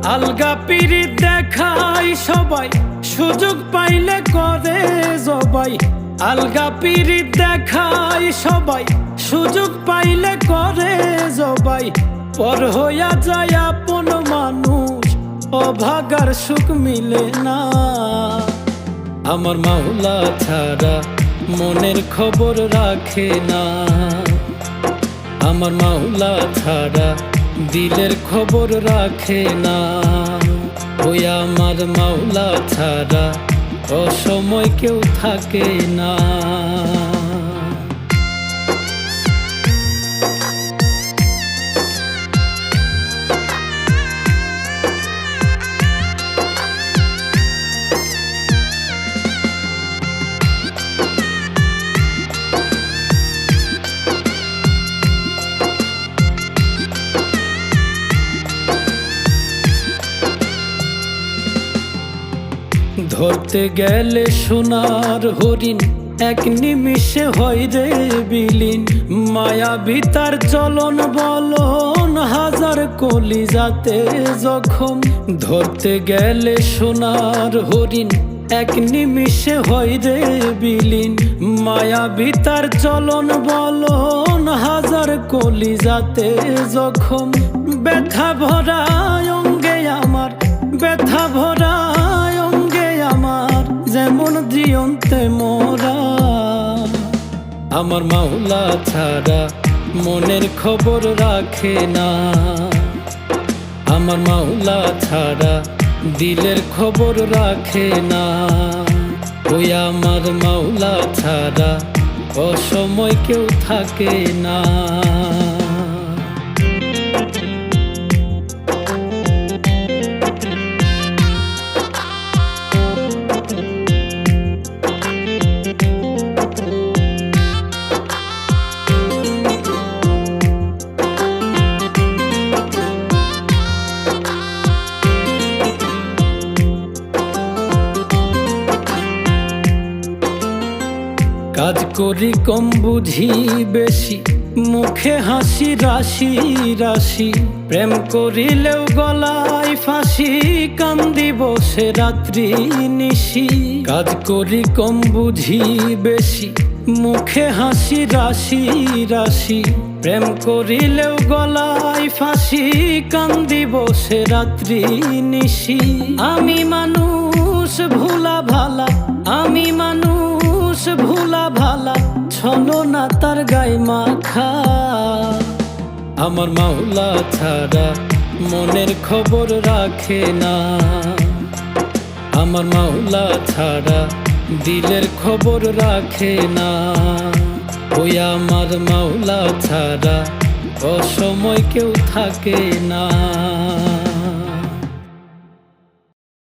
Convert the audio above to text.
আলগা পিরিত দেখাই সবাই, সুযোগ পাইলে করে জবাই। আলগা পিরিত দেখাই সবাই, সুযোগ পাইলে করে জবাই। পর হইয়া যায় আপন মানুষ, অভাগার সুখ মিলে না। আমার মাওলা ছাড়া মনের খবর রাখে না। আমার মাওলা ছাড়া দিলের খবর রাখে না। ওই আমার মাওলা ছাড়া অসময় কেউ থাকে না। ধরতে গেলে সোনার হরিণ, এক নিমিষে হয় রে বিলীন। মায়াবী তার চলন বলন, হাজার কলিজাতে জখম। ধরতে গেলে সোনার হরিণ, এক নিমিষে হয় রে বিলীন। মায়াবী তার চলন বলন, হাজার কলিজাতে জখম। ব্যথা ভরা অঙ্গে আমার, ব্যথা ভরা আমার, যেমন জিয়ন্তে মোরা। আমার মাওলা ছাড়া মনের খবর রাখে না। আমার মাওলা ছাড়া দিলের খবর রাখে না। ওই আমার মাওলা ছাড়া অসময় কেউ থাকে না। কাজ করি কম বুঝি বেশি, মুখে হাসি রাশি রাশি। প্রেম করিলেও গলায় ফাঁসি, কান্দি বসে রাত্রি নিশি। কাজ করি কম বুঝি বেশি, মুখে হাসি রাশি রাশি। প্রেম করিলেও গলায় ফাঁসি, কান্দি বসে রাত্রি নিশি। আমি মানুষ ভোলা ভালা, আমি মানুষ ভোলা ভালা, ছলো না তার গায়ে মাখা। আমার মাওলা ছাড়া মনের খবর রাখে না। আমার মাওলা ছাড়া দিলের খবর রাখে না। ওই আমার মাওলা ছাড়া অসময় কেউ থাকে না।